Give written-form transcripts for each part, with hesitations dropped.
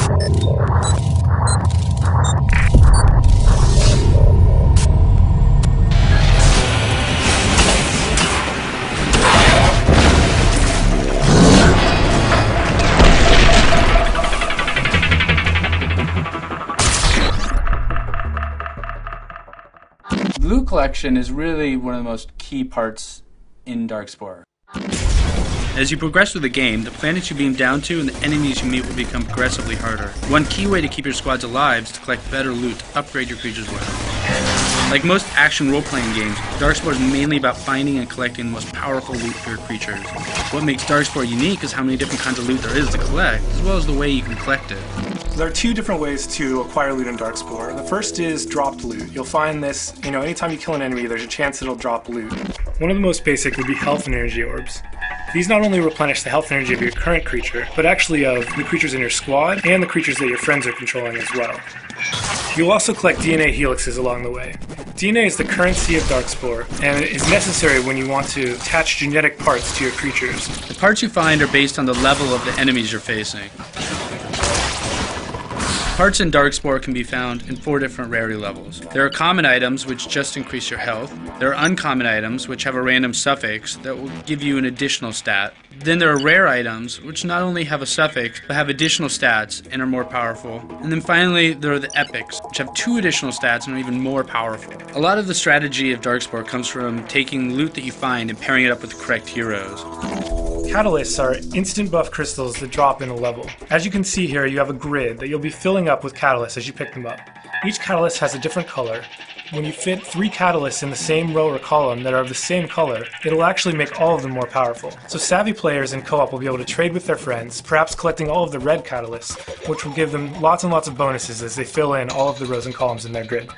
Loot collection is really one of the most key parts in Darkspore. As you progress through the game, the planets you beam down to and the enemies you meet will become progressively harder. One key way to keep your squads alive is to collect better loot to upgrade your creatures with. Like most action role-playing games, Darkspore is mainly about finding and collecting the most powerful loot for your creatures. What makes Darkspore unique is how many different kinds of loot there is to collect, as well as the way you can collect it. There are two different ways to acquire loot in Darkspore. The first is dropped loot. You'll find this, anytime you kill an enemy, there's a chance it'll drop loot. One of the most basic would be health and energy orbs. These not only replenish the health and energy of your current creature, but actually of the creatures in your squad and the creatures that your friends are controlling as well. You'll also collect DNA helixes along the way. DNA is the currency of Darkspore, and it is necessary when you want to attach genetic parts to your creatures. The parts you find are based on the level of the enemies you're facing. Parts in Darkspore can be found in 4 different rarity levels. There are common items which just increase your health. There are uncommon items which have a random suffix that will give you an additional stat. Then there are rare items which not only have a suffix but have additional stats and are more powerful. And then finally there are the epics which have 2 additional stats and are even more powerful. A lot of the strategy of Darkspore comes from taking loot that you find and pairing it up with the correct heroes. Catalysts are instant buff crystals that drop in a level. As you can see here, you have a grid that you'll be filling up with catalysts as you pick them up. Each catalyst has a different color. When you fit 3 catalysts in the same row or column that are of the same color, it'll actually make all of them more powerful. So savvy players in co-op will be able to trade with their friends, perhaps collecting all of the red catalysts, which will give them lots and lots of bonuses as they fill in all of the rows and columns in their grid.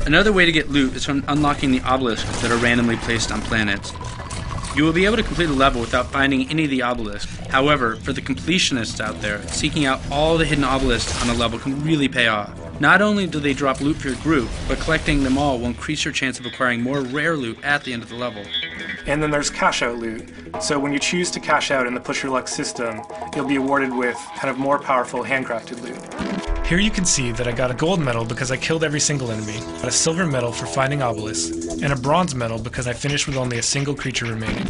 Another way to get loot is from unlocking the obelisks that are randomly placed on planets. You will be able to complete a level without finding any of the obelisks. However, for the completionists out there, seeking out all the hidden obelisks on a level can really pay off. Not only do they drop loot for your group, but collecting them all will increase your chance of acquiring more rare loot at the end of the level. And then there's cash out loot. So when you choose to cash out in the push your luck system, you'll be awarded with kind of more powerful handcrafted loot. Here you can see that I got a gold medal because I killed every single enemy, a silver medal for finding obelisks, and a bronze medal because I finished with only a single creature remaining.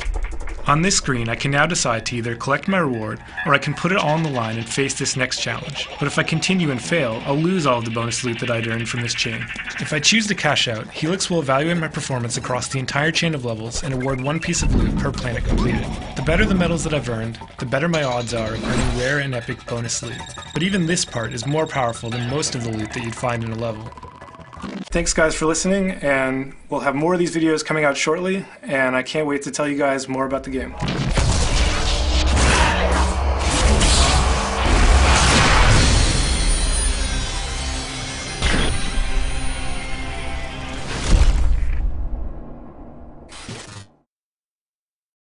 On this screen, I can now decide to either collect my reward, or I can put it all on the line and face this next challenge. But if I continue and fail, I'll lose all of the bonus loot that I'd earned from this chain. If I choose to cash out, Helix will evaluate my performance across the entire chain of levels and award 1 piece of loot per planet completed. The better the medals that I've earned, the better my odds are of earning rare and epic bonus loot. But even this part is more powerful than most of the loot that you'd find in a level. Thanks guys for listening, and we'll have more of these videos coming out shortly, and I can't wait to tell you guys more about the game.